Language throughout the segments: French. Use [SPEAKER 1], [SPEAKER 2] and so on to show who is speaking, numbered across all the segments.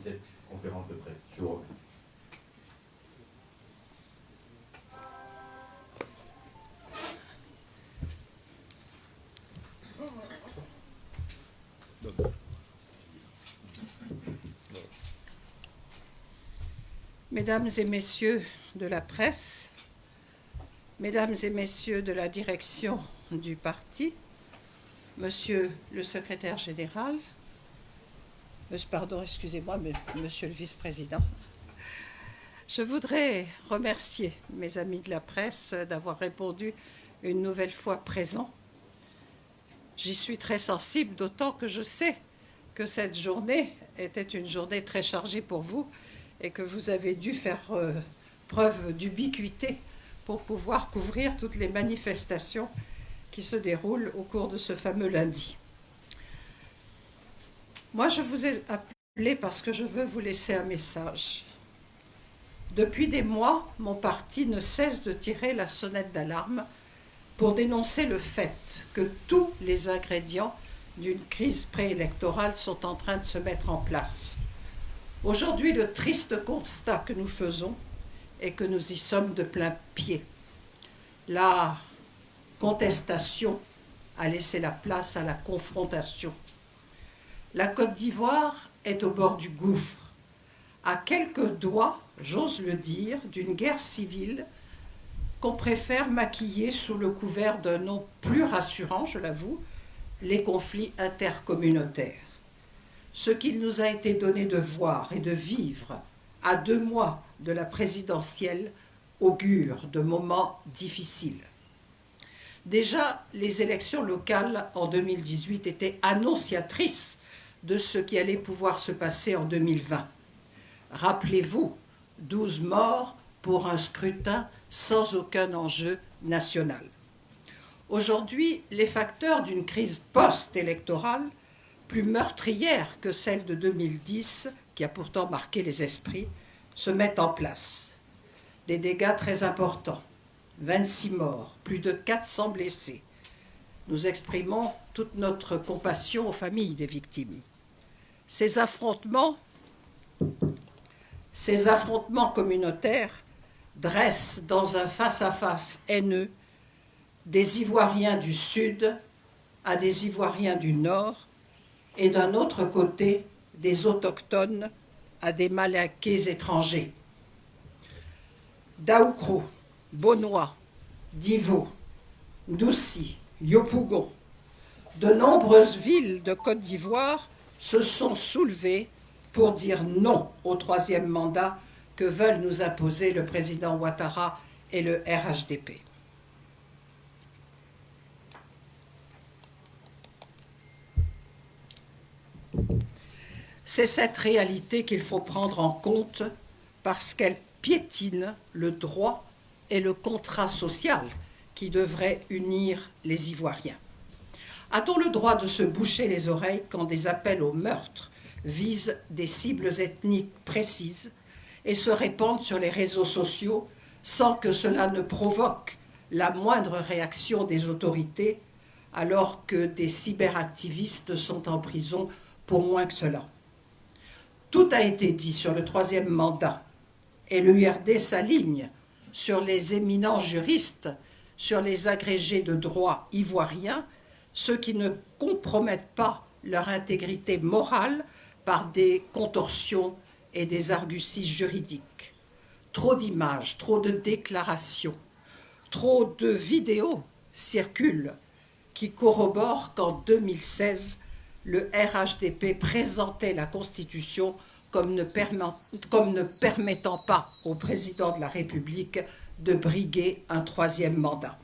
[SPEAKER 1] cette conférence de presse. Je vous remercie.
[SPEAKER 2] Mesdames et messieurs de la presse, mesdames et messieurs de la direction du parti, monsieur le secrétaire général, monsieur le vice-président, je voudrais remercier mes amis de la presse d'avoir répondu une nouvelle fois présent. J'y suis très sensible, d'autant que je sais que cette journée était une journée très chargée pour vous et que vous avez dû faire preuve d'ubiquité pour pouvoir couvrir toutes les manifestations qui se déroulent au cours de ce fameux lundi. Moi, je vous ai appelé parce que je veux vous laisser un message. Depuis des mois, mon parti ne cesse de tirer la sonnette d'alarme pour dénoncer le fait que tous les ingrédients d'une crise préélectorale sont en train de se mettre en place. Aujourd'hui, le triste constat que nous faisons est que nous y sommes de plein pied. La contestation a laissé la place à la confrontation. La Côte d'Ivoire est au bord du gouffre, à quelques doigts, j'ose le dire, d'une guerre civile qu'on préfère maquiller sous le couvert d'un nom plus rassurant, je l'avoue, les conflits intercommunautaires. Ce qu'il nous a été donné de voir et de vivre à 2 mois de la présidentielle augure de moments difficiles. Déjà, les élections locales en 2018 étaient annonciatrices de ce qui allait pouvoir se passer en 2020. Rappelez-vous, 12 morts pour un scrutin sans aucun enjeu national. Aujourd'hui, les facteurs d'une crise post-électorale plus meurtrière que celle de 2010, qui a pourtant marqué les esprits, se mettent en place. Des dégâts très importants, 26 morts, plus de 400 blessés. Nous exprimons toute notre compassion aux familles des victimes. Ces affrontements communautaires dressent dans un face-à-face haineux des Ivoiriens du Sud à des Ivoiriens du Nord, et d'un autre côté, des autochtones à des Malaquais étrangers. Daoukro, Bonois, Divo, Doussi, Yopougon, de nombreuses villes de Côte d'Ivoire se sont soulevées pour dire non au 3e mandat que veulent nous imposer le président Ouattara et le RHDP. C'est cette réalité qu'il faut prendre en compte parce qu'elle piétine le droit et le contrat social qui devrait unir les Ivoiriens. A-t-on le droit de se boucher les oreilles quand des appels au meurtre visent des cibles ethniques précises et se répandent sur les réseaux sociaux sans que cela ne provoque la moindre réaction des autorités, alors que des cyberactivistes sont en prison pour moins que cela? Tout a été dit sur le 3e mandat et l'URD s'aligne sur les éminents juristes, sur les agrégés de droit ivoiriens, ceux qui ne compromettent pas leur intégrité morale par des contorsions et des arguties juridiques. Trop d'images, trop de déclarations, trop de vidéos circulent qui corroborent qu'en 2016, le RHDP présentait la Constitution comme ne permettant pas au président de la République de briguer un 3e mandat.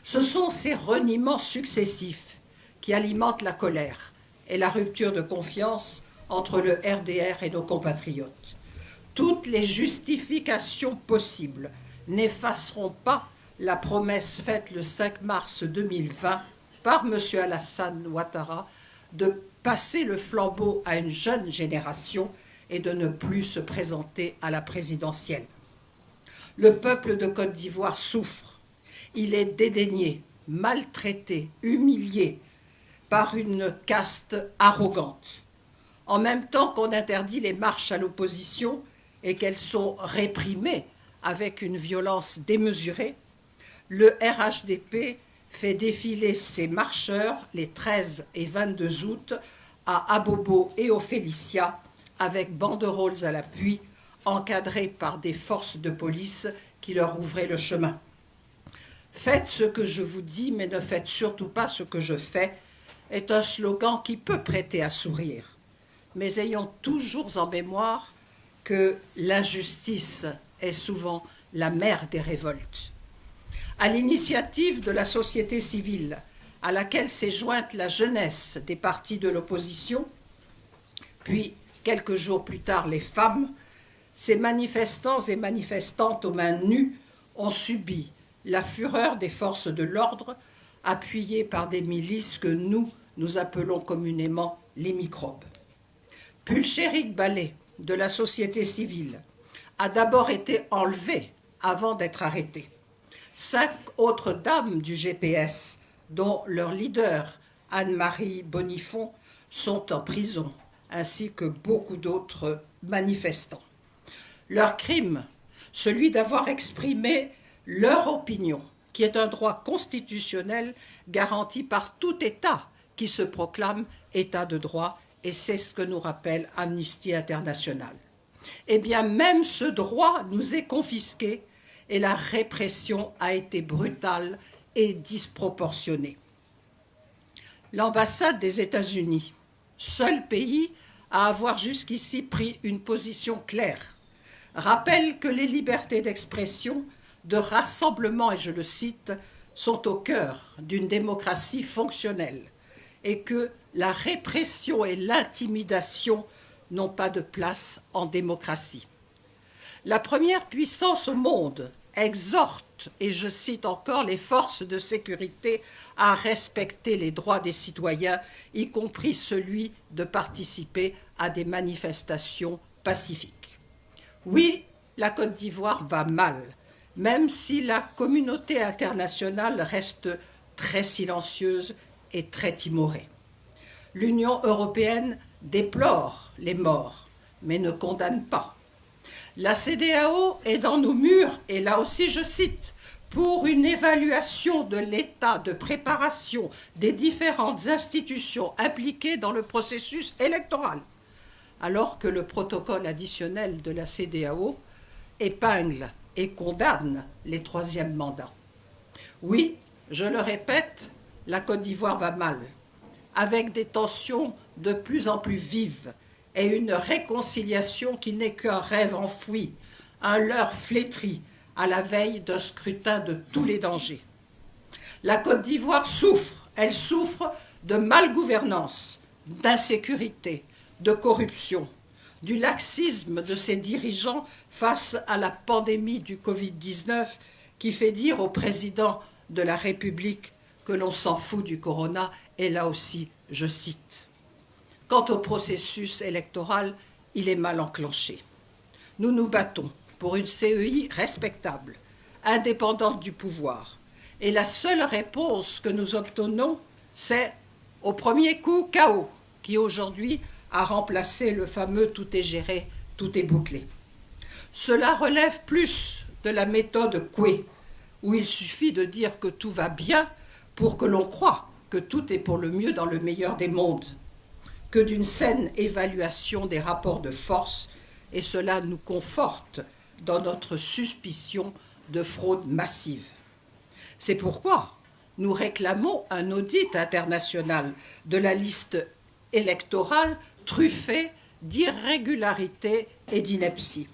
[SPEAKER 2] Ce sont ces reniements successifs qui alimentent la colère et la rupture de confiance entre le RDR et nos compatriotes. Toutes les justifications possibles n'effaceront pas la promesse faite le 5 mars 2020 par M. Alassane Ouattara de passer le flambeau à une jeune génération et de ne plus se présenter à la présidentielle. Le peuple de Côte d'Ivoire souffre. Il est dédaigné, maltraité, humilié par une caste arrogante. En même temps qu'on interdit les marches à l'opposition et qu'elles sont réprimées avec une violence démesurée, le RHDP fait défiler ses marcheurs les 13 et 22 août à Abobo et au Félicia avec banderoles à l'appui, encadrés par des forces de police qui leur ouvraient le chemin. Faites ce que je vous dis, mais ne faites surtout pas ce que je fais, est un slogan qui peut prêter à sourire. Mais ayons toujours en mémoire que l'injustice est souvent la mère des révoltes. À l'initiative de la société civile, à laquelle s'est jointe la jeunesse des partis de l'opposition, puis quelques jours plus tard les femmes, ces manifestants et manifestantes aux mains nues ont subi la fureur des forces de l'ordre, appuyées par des milices que nous appelons communément les microbes. Pulchérik Ballet, de la société civile, a d'abord été enlevé avant d'être arrêté. 5 autres dames du GPS, dont leur leader, Anne-Marie Bonifon, sont en prison, ainsi que beaucoup d'autres manifestants. Leur crime, celui d'avoir exprimé leur opinion, qui est un droit constitutionnel garanti par tout État qui se proclame État de droit, et c'est ce que nous rappelle Amnesty International. Eh bien, même ce droit nous est confisqué et la répression a été brutale et disproportionnée. L'ambassade des États-Unis, seul pays à avoir jusqu'ici pris une position claire, rappelle que les libertés d'expression, de rassemblement, et je le cite, sont au cœur d'une démocratie fonctionnelle et que la répression et l'intimidation n'ont pas de place en démocratie. La première puissance au monde exhorte, et je cite encore, les forces de sécurité à respecter les droits des citoyens, y compris celui de participer à des manifestations pacifiques. Oui, la Côte d'Ivoire va mal, même si la communauté internationale reste très silencieuse et très timorée. L'Union européenne déplore les morts, mais ne condamne pas. La CEDEAO est dans nos murs, et là aussi je cite, pour une évaluation de l'état de préparation des différentes institutions impliquées dans le processus électoral, alors que le protocole additionnel de la CEDEAO épingle et condamne les troisièmes mandats. Oui, je le répète, la Côte d'Ivoire va mal, avec des tensions de plus en plus vives et une réconciliation qui n'est qu'un rêve enfoui, un leurre flétri à la veille d'un scrutin de tous les dangers. La Côte d'Ivoire souffre, elle souffre de malgouvernance, d'insécurité, de corruption, du laxisme de ses dirigeants face à la pandémie du Covid-19 qui fait dire au président de la République que l'on s'en fout du corona, et là aussi, je cite. Quant au processus électoral, il est mal enclenché. Nous nous battons pour une CEI respectable, indépendante du pouvoir. Et la seule réponse que nous obtenons, c'est au premier coup chaos, qui aujourd'hui a remplacé le fameux « tout est géré, tout est bouclé ». Cela relève plus de la méthode Coué, où il suffit de dire que tout va bien pour que l'on croie que tout est pour le mieux dans le meilleur des mondes, que d'une saine évaluation des rapports de force, et cela nous conforte dans notre suspicion de fraude massive. C'est pourquoi nous réclamons un audit international de la liste électorale truffée d'irrégularités et d'inepties.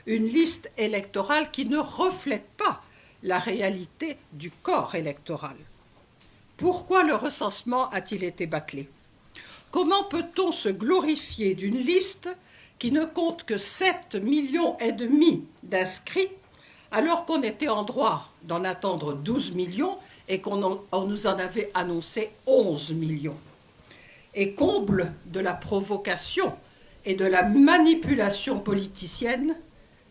[SPEAKER 2] Une liste électorale qui ne reflète pas la réalité du corps électoral. Pourquoi le recensement a-t-il été bâclé ? Comment peut-on se glorifier d'une liste qui ne compte que 7,5 millions d'inscrits, alors qu'on était en droit d'en attendre 12 millions et qu'on nous en avait annoncé 11 millions. Et comble de la provocation et de la manipulation politicienne,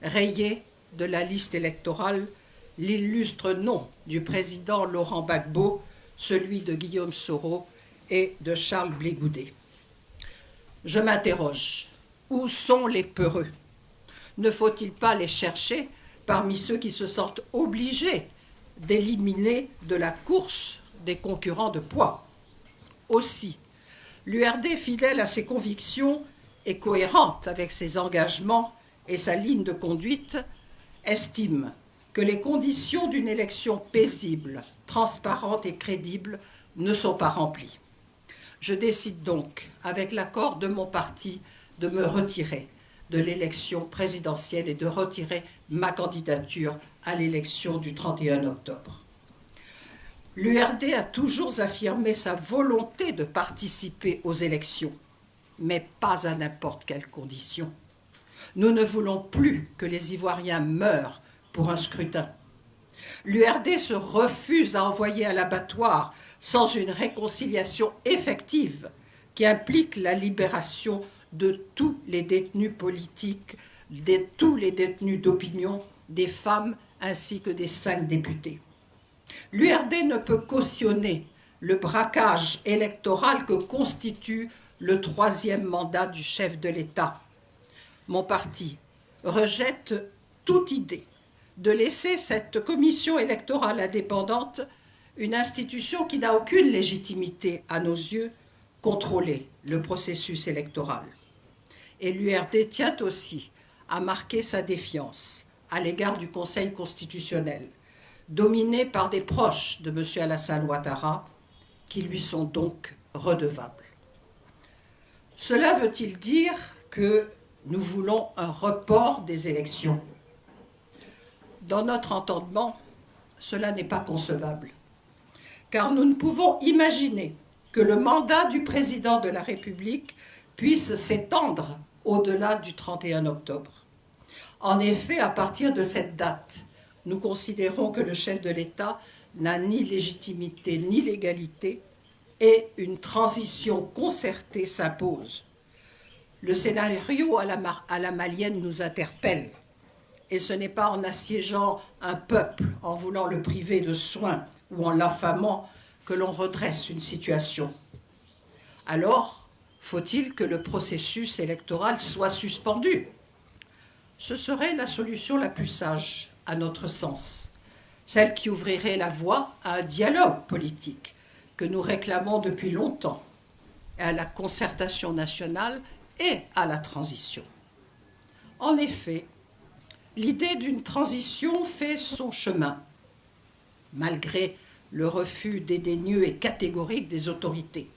[SPEAKER 2] rayé de la liste électorale l'illustre nom du président Laurent Gbagbo, celui de Guillaume Soro et de Charles Blé Goudet. Je m'interroge, où sont les peureux? Ne faut-il pas les chercher parmi ceux qui se sentent obligés d'éliminer de la course des concurrents de poids? Aussi, l'URD, fidèle à ses convictions et cohérente avec ses engagements et sa ligne de conduite, estime que les conditions d'une élection paisible, transparente et crédible ne sont pas remplies. Je décide donc, avec l'accord de mon parti, de me retirer de l'élection présidentielle et de retirer ma candidature à l'élection du 31 octobre. L'URD a toujours affirmé sa volonté de participer aux élections, mais pas à n'importe quelles conditions. Nous ne voulons plus que les Ivoiriens meurent pour un scrutin. L'URD se refuse à envoyer à l'abattoir sans une réconciliation effective qui implique la libération de tous les détenus politiques, de tous les détenus d'opinion, des femmes ainsi que des 5 députés. L'URD ne peut cautionner le braquage électoral que constitue le 3e mandat du chef de l'État. Mon parti rejette toute idée de laisser cette commission électorale indépendante, une institution qui n'a aucune légitimité à nos yeux, contrôler le processus électoral. Et l'URD tient aussi à marquer sa défiance à l'égard du Conseil constitutionnel, dominé par des proches de M. Alassane Ouattara, qui lui sont donc redevables. Cela veut-il dire que nous voulons un report des élections? Dans notre entendement, cela n'est pas concevable, car nous ne pouvons imaginer que le mandat du président de la République puisse s'étendre au-delà du 31 octobre. En effet, à partir de cette date, nous considérons que le chef de l'État n'a ni légitimité ni légalité et une transition concertée s'impose. Le scénario à la malienne nous interpelle. Et ce n'est pas en assiégeant un peuple, en voulant le priver de soins ou en l'affamant que l'on redresse une situation. Alors, faut-il que le processus électoral soit suspendu? Ce serait la solution la plus sage, à notre sens, celle qui ouvrirait la voie à un dialogue politique que nous réclamons depuis longtemps, à la concertation nationale et à la transition. En effet, l'idée d'une transition fait son chemin, malgré le refus dédaigneux et catégorique des autorités.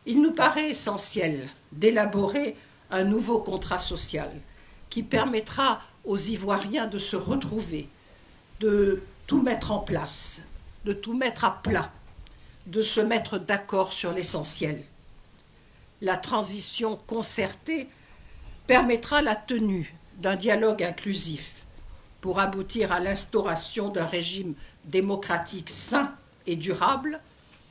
[SPEAKER 2] Il nous paraît essentiel d'élaborer un nouveau contrat social qui permettra aux Ivoiriens de se retrouver, de tout mettre en place, de tout mettre à plat, de se mettre d'accord sur l'essentiel. La transition concertée permettra la tenue d'un dialogue inclusif pour aboutir à l'instauration d'un régime démocratique sain et durable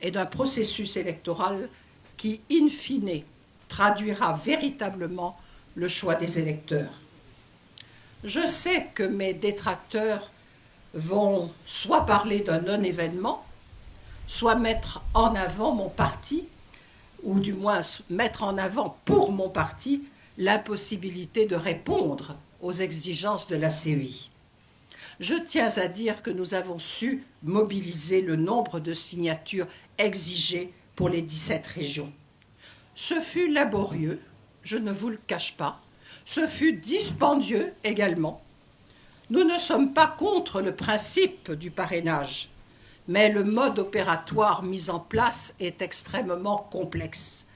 [SPEAKER 2] et d'un processus électoral qui, in fine, traduira véritablement le choix des électeurs. Je sais que mes détracteurs vont soit parler d'un non-événement, soit mettre en avant mon parti, ou du moins mettre en avant pour mon parti l'impossibilité de répondre aux exigences de la CEI. Je tiens à dire que nous avons su mobiliser le nombre de signatures exigées pour les 17 régions. Ce fut laborieux, je ne vous le cache pas. Ce fut dispendieux également. Nous ne sommes pas contre le principe du parrainage, mais le mode opératoire mis en place est extrêmement complexe.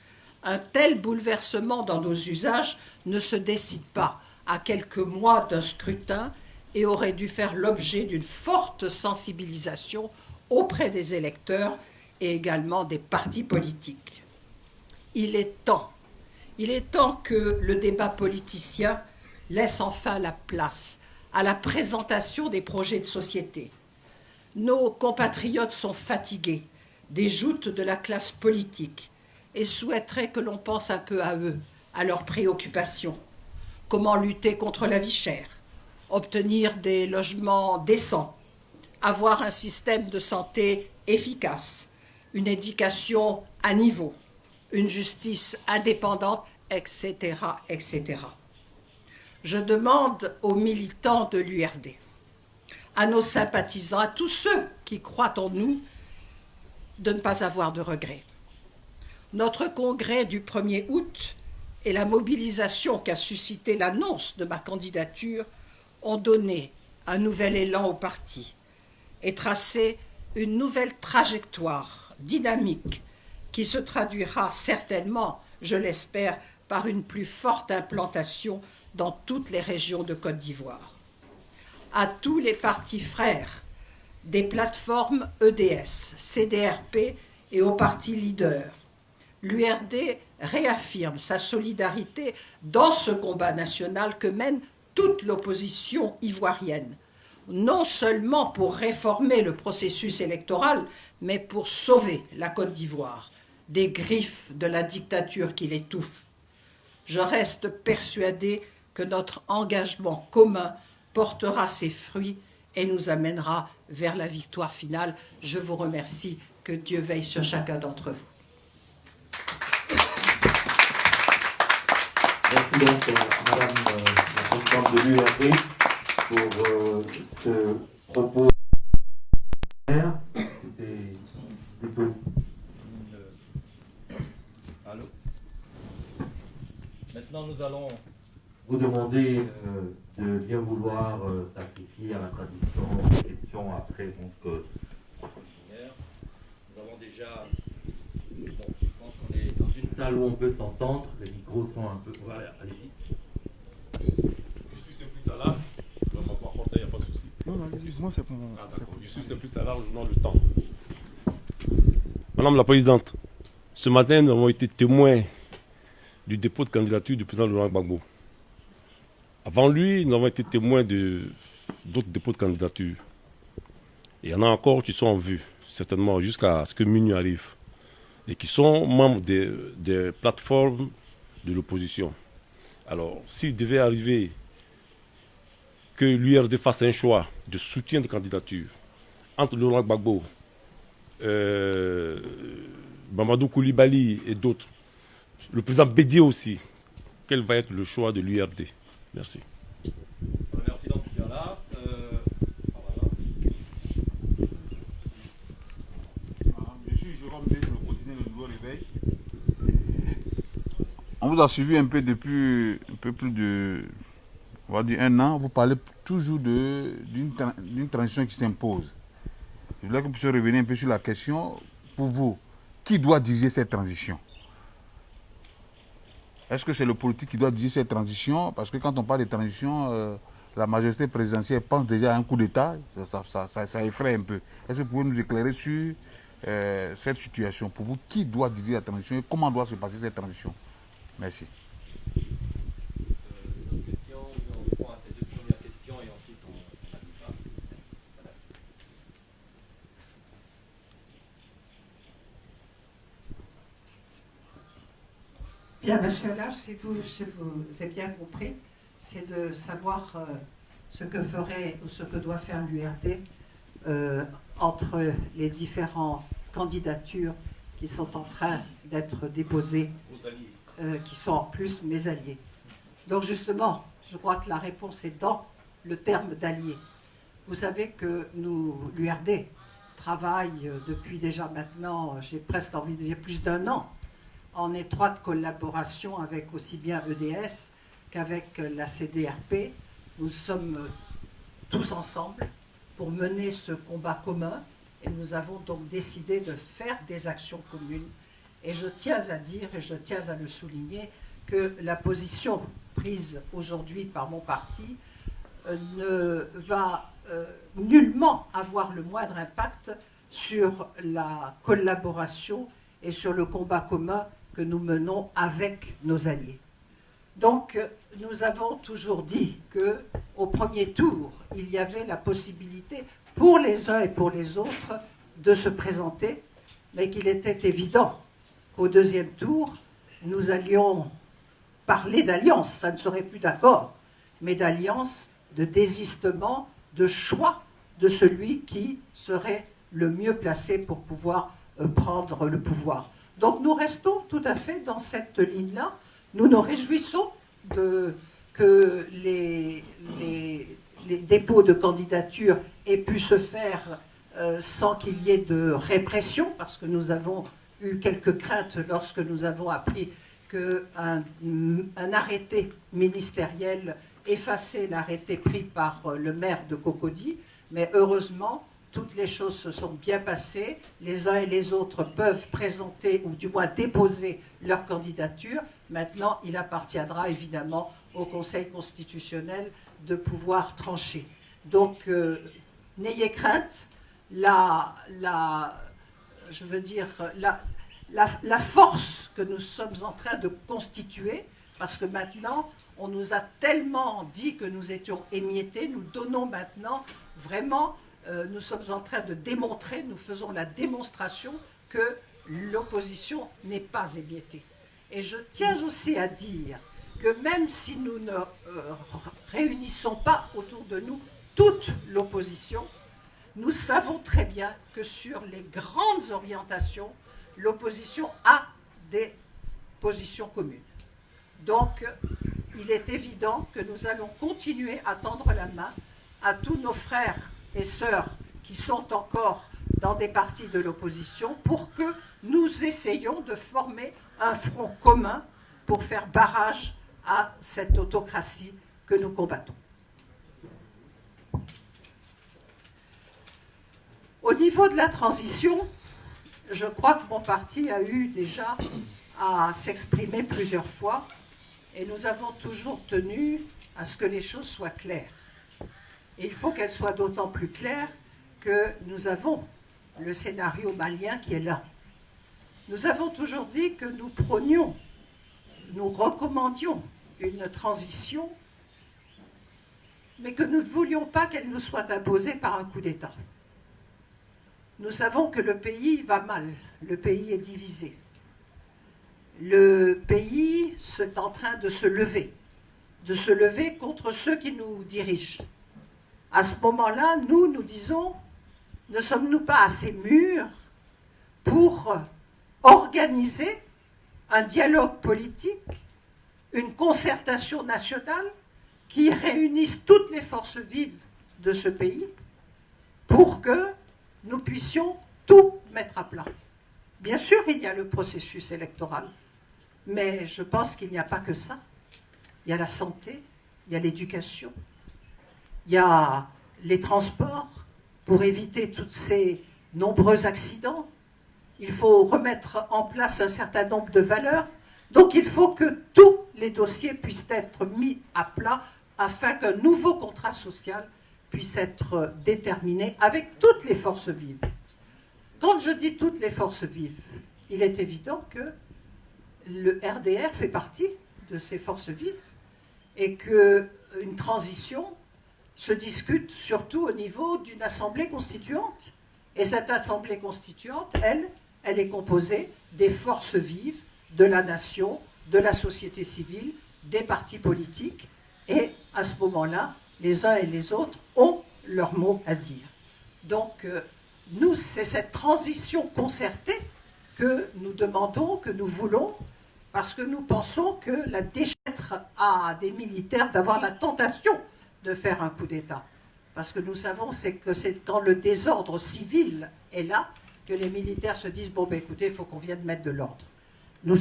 [SPEAKER 2] Un tel bouleversement dans nos usages ne se décide pas à quelques mois d'un scrutin et aurait dû faire l'objet d'une forte sensibilisation auprès des électeurs et également des partis politiques. Il est temps que le débat politicien laisse enfin la place à la présentation des projets de société. Nos compatriotes sont fatigués des joutes de la classe politique et souhaiteraient que l'on pense un peu à eux, à leurs préoccupations. Comment lutter contre la vie chère, obtenir des logements décents, avoir un système de santé efficace, une éducation à niveau, une justice indépendante, etc., etc. Je demande aux militants de l'URD, à nos sympathisants, à tous ceux qui croient en nous, de ne pas avoir de regrets. Notre congrès du 1er août et la mobilisation qu'a suscité l'annonce de ma candidature ont donné un nouvel élan au parti et tracé une nouvelle trajectoire dynamique qui se traduira certainement, je l'espère, par une plus forte implantation dans toutes les régions de Côte d'Ivoire. À tous les partis frères des plateformes EDS, CDRP et aux partis leaders, l'URD réaffirme sa solidarité dans ce combat national que mène toute l'opposition ivoirienne, non seulement pour réformer le processus électoral, mais pour sauver la Côte d'Ivoire des griffes de la dictature qui l'étouffe. Je reste persuadé que notre engagement commun portera ses fruits et nous amènera vers la victoire finale. Je vous remercie. Que Dieu veille sur chacun d'entre vous.
[SPEAKER 3] Merci donc à Madame la présidente de l'URD pour ce propos. C'était plutôt.
[SPEAKER 4] Allô. Maintenant, nous allons
[SPEAKER 3] Vous demander de bien vouloir sacrifier à la tradition des questions après. Donc,
[SPEAKER 4] nous avons déjà. Bon, je pense qu'on est dans une
[SPEAKER 3] salle où on peut s'entendre, les micros sont un peu. Voilà, allez-y.
[SPEAKER 5] Je suis Simplice Salah. On va pouvoir porter, il n'y a pas de souci.
[SPEAKER 6] Non, excuse-moi, c'est pour.
[SPEAKER 5] Ah, d'accord. Je suis Simplice Salah, au journal Le Temps. Madame la Présidente, ce matin, nous avons été témoins du dépôt de candidature du président Laurent Gbagbo. Avant lui, nous avons été témoins d'autres dépôts de candidature. Et il y en a encore qui sont en vue, certainement, jusqu'à ce que minuit arrive. Et qui sont membres des plateformes de l'opposition. Alors, s'il devait arriver que l'URD fasse un choix de soutien de candidature entre Laurent Gbagbo, Mamadou Koulibaly et d'autres, le président Bédié aussi, quel va être le choix de l'URD? Merci.
[SPEAKER 4] Merci donc, M. Allard.
[SPEAKER 6] Je suis Jérôme B, le quotidien Le Nouveau Réveil. On vous a suivi un peu depuis un peu plus de, on va dire, 1 an. Vous parlez toujours d'une transition qui s'impose. Je voulais que vous puissiez revenir un peu sur la question. Pour vous, qui doit diriger cette transition? Est-ce que c'est le politique qui doit diriger cette transition? Parce que quand on parle de transition, la majorité présidentielle pense déjà à un coup d'État. Ça effraie un peu. Est-ce que vous pouvez nous éclairer sur cette situation? Pour vous, qui doit diriger la transition et comment doit se passer cette transition? Merci.
[SPEAKER 4] D'autres questions? On répond à ces 2 premières questions et ensuite on avisera. Madame.
[SPEAKER 2] Bien, monsieur Allard, si vous avez bien compris, c'est de savoir ce que ferait ou ce que doit faire l'URD entre les différentes candidatures qui sont en train d'être déposées, qui sont en plus mes alliés. Donc justement, je crois que la réponse est dans le terme d'alliés. Vous savez que l'URD travaille depuis déjà maintenant, j'ai presque envie de dire plus d'1 an, en étroite collaboration avec aussi bien EDS qu'avec la CDRP. Nous sommes tous ensemble pour mener ce combat commun et nous avons donc décidé de faire des actions communes. Et je tiens à dire, et je tiens à le souligner, que la position prise aujourd'hui par mon parti ne va nullement avoir le moindre impact sur la collaboration et sur le combat commun que nous menons avec nos alliés. Donc, nous avons toujours dit qu'au premier tour, il y avait la possibilité pour les uns et pour les autres de se présenter, mais qu'il était évident qu'au 2e tour, nous allions parler d'alliance, ça ne serait plus d'accord, mais d'alliance, de désistement, de choix de celui qui serait le mieux placé pour pouvoir prendre le pouvoir. Donc nous restons tout à fait dans cette ligne-là. Nous nous réjouissons que les dépôts de candidature aient pu se faire sans qu'il y ait de répression, parce que nous avons eu quelques craintes lorsque nous avons appris qu'un arrêté ministériel effaçait l'arrêté pris par le maire de Cocody, mais heureusement, toutes les choses se sont bien passées. Les uns et les autres peuvent présenter, ou du moins déposer leur candidature. Maintenant, il appartiendra évidemment au Conseil constitutionnel de pouvoir trancher. Donc, n'ayez crainte. La force que nous sommes en train de constituer, parce que maintenant, on nous a tellement dit que nous étions émiettés, nous donnons maintenant vraiment, nous sommes en train de démontrer, nous faisons la démonstration que l'opposition n'est pas émiettée. Et je tiens aussi à dire que même si nous ne réunissons pas autour de nous toute l'opposition, nous savons très bien que sur les grandes orientations, l'opposition a des positions communes. Donc, il est évident que nous allons continuer à tendre la main à tous nos frères et sœurs qui sont encore dans des partis de l'opposition pour que nous essayions de former un front commun pour faire barrage à cette autocratie que nous combattons. Au niveau de la transition, je crois que mon parti a eu déjà à s'exprimer plusieurs fois et nous avons toujours tenu à ce que les choses soient claires. Et il faut qu'elles soient d'autant plus claires que nous avons le scénario malien qui est là. Nous avons toujours dit que nous prônions, nous recommandions une transition, mais que nous ne voulions pas qu'elle nous soit imposée par un coup d'État. Nous savons que le pays va mal, le pays est divisé. Le pays est en train de se lever contre ceux qui nous dirigent. À ce moment-là, nous disons, ne sommes-nous pas assez mûrs pour organiser un dialogue politique, une concertation nationale qui réunisse toutes les forces vives de ce pays pour que nous puissions tout mettre à plat. Bien sûr, il y a le processus électoral, mais je pense qu'il n'y a pas que ça. Il y a la santé, il y a l'éducation, il y a les transports pour éviter tous ces nombreux accidents. Il faut remettre en place un certain nombre de valeurs. Donc il faut que tous les dossiers puissent être mis à plat afin qu'un nouveau contrat social puisse être déterminé avec toutes les forces vives. Quand je dis toutes les forces vives, il est évident que le RDR fait partie de ces forces vives et qu'une transition se discute surtout au niveau d'une assemblée constituante. Et cette assemblée constituante, elle est composée des forces vives de la nation, de la société civile, des partis politiques. Et à ce moment-là, les uns et les autres ont leur mot à dire. Donc, nous, c'est cette transition concertée que nous demandons, que nous voulons, parce que nous pensons que la déchetterie à des militaires d'avoir la tentation de faire un coup d'État. Parce que nous savons que c'est quand le désordre civil est là que les militaires se disent « bon, ben écoutez, il faut qu'on vienne mettre de l'ordre ». Nous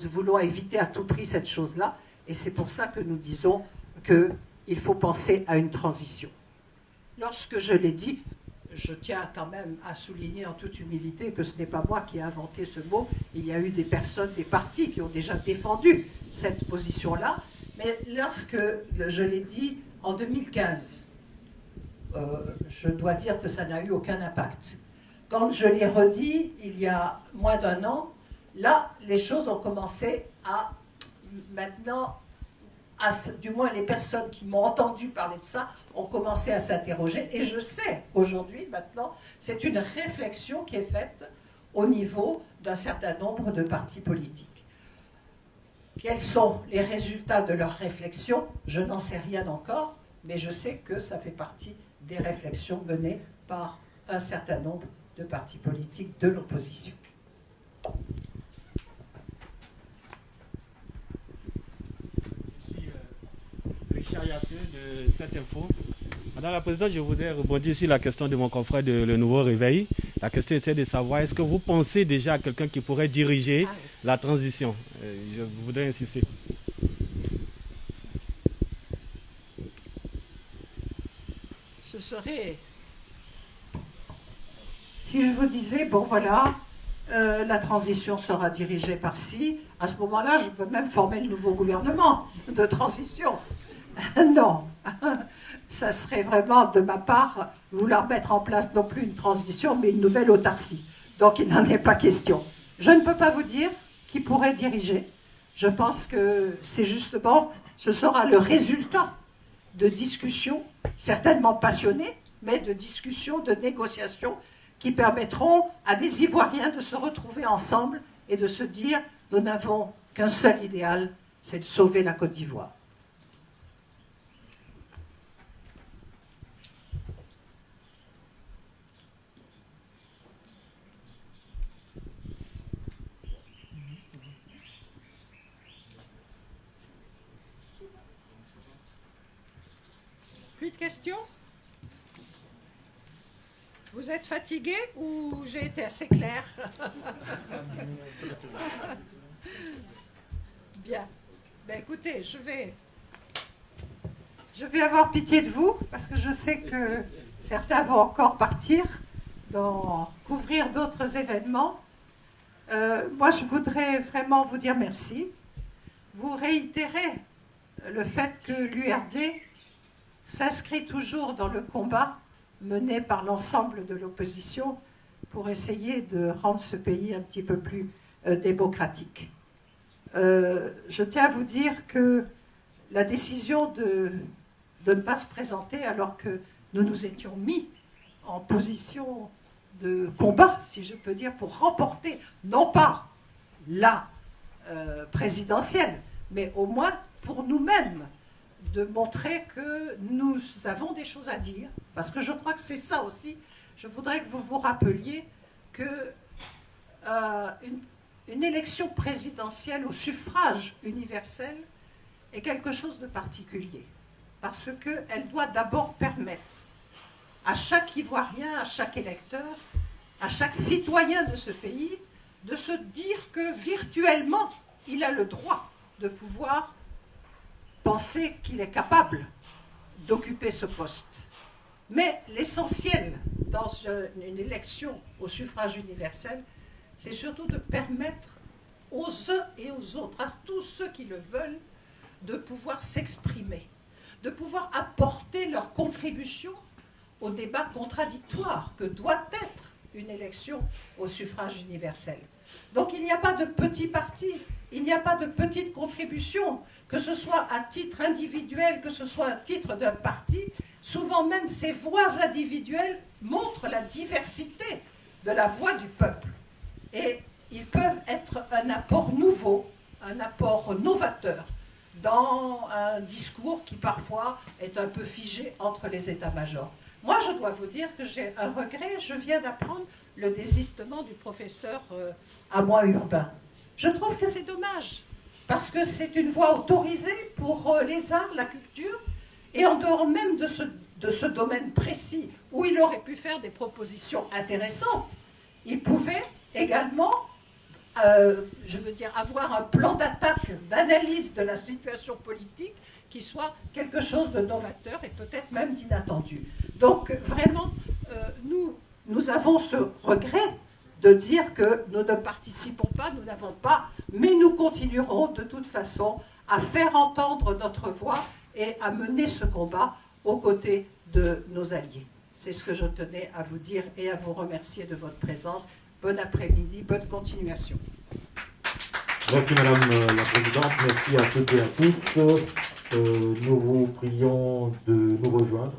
[SPEAKER 2] voulons éviter à tout prix cette chose-là, et c'est pour ça que nous disons qu'il faut penser à une transition. Lorsque je l'ai dit, je tiens quand même à souligner en toute humilité que ce n'est pas moi qui ai inventé ce mot. Il y a eu des personnes, des partis qui ont déjà défendu cette position-là. Mais lorsque je l'ai dit en 2015, je dois dire que ça n'a eu aucun impact. Quand je l'ai redit il y a moins d'un an, là, les choses ont commencé à maintenant... du moins les personnes qui m'ont entendu parler de ça ont commencé à s'interroger et je sais qu'aujourd'hui, maintenant, c'est une réflexion qui est faite au niveau d'un certain nombre de partis politiques. Quels sont les résultats de leur réflexion? Je n'en sais rien encore, mais je sais que ça fait partie des réflexions menées par un certain nombre de partis politiques de l'opposition.
[SPEAKER 7] Yassé de cette info. Madame la Présidente, je voudrais rebondir sur la question de mon confrère de Le Nouveau Réveil. La question était de savoir, est-ce que vous pensez déjà à quelqu'un qui pourrait diriger la transition? Je voudrais insister.
[SPEAKER 2] Ce serait... Si je vous disais, bon voilà, la transition sera dirigée par ci, à ce moment-là, je peux même former le nouveau gouvernement de transition. Non, ça serait vraiment de ma part vouloir mettre en place non plus une transition, mais une nouvelle autarcie. Donc il n'en est pas question. Je ne peux pas vous dire qui pourrait diriger. Je pense que c'est justement, ce sera le résultat de discussions, certainement passionnées, mais de discussions, de négociations qui permettront à des Ivoiriens de se retrouver ensemble et de se dire, nous n'avons qu'un seul idéal, c'est de sauver la Côte d'Ivoire. Plus de questions? Vous êtes fatigué ou j'ai été assez claire? Bien. Ben écoutez, je vais avoir pitié de vous parce que je sais que certains vont encore partir couvrir d'autres événements. Moi, je voudrais vraiment vous dire merci. Vous réitérez le fait que l'URD s'inscrit toujours dans le combat mené par l'ensemble de l'opposition pour essayer de rendre ce pays un petit peu plus démocratique. Je tiens à vous dire que la décision de ne pas se présenter alors que nous nous étions mis en position de combat, si je peux dire, pour remporter, non pas la présidentielle, mais au moins pour nous-mêmes, de montrer que nous avons des choses à dire, parce que je crois que c'est ça aussi. Je voudrais que vous vous rappeliez que une élection présidentielle au suffrage universel est quelque chose de particulier, parce qu'elle doit d'abord permettre à chaque Ivoirien, à chaque électeur, à chaque citoyen de ce pays, de se dire que virtuellement, il a le droit de pouvoir penser qu'il est capable d'occuper ce poste. Mais l'essentiel dans une élection au suffrage universel, c'est surtout de permettre aux uns et aux autres, à tous ceux qui le veulent, de pouvoir s'exprimer, de pouvoir apporter leur contribution au débat contradictoire que doit être une élection au suffrage universel. Donc il n'y a pas de petits partis, il n'y a pas de petite contribution, que ce soit à titre individuel, que ce soit à titre d'un parti. Souvent même, ces voix individuelles montrent la diversité de la voix du peuple. Et ils peuvent être un apport nouveau, un apport novateur dans un discours qui parfois est un peu figé entre les états-majors. Moi, je dois vous dire que j'ai un regret. Je viens d'apprendre le désistement du professeur Amoy Urbain. Je trouve que c'est dommage, parce que c'est une voie autorisée pour les arts, la culture, et en dehors même de ce domaine précis, où il aurait pu faire des propositions intéressantes, il pouvait également, je veux dire, avoir un plan d'attaque, d'analyse de la situation politique qui soit quelque chose de novateur et peut-être même d'inattendu. Donc vraiment, nous avons ce regret de dire que nous ne participons pas, nous n'avons pas, mais nous continuerons de toute façon à faire entendre notre voix et à mener ce combat aux côtés de nos alliés. C'est ce que je tenais à vous dire et à vous remercier de votre présence. Bon après-midi, bonne continuation.
[SPEAKER 3] Merci Madame la Présidente, merci à toutes et à tous. Nous vous prions de nous rejoindre.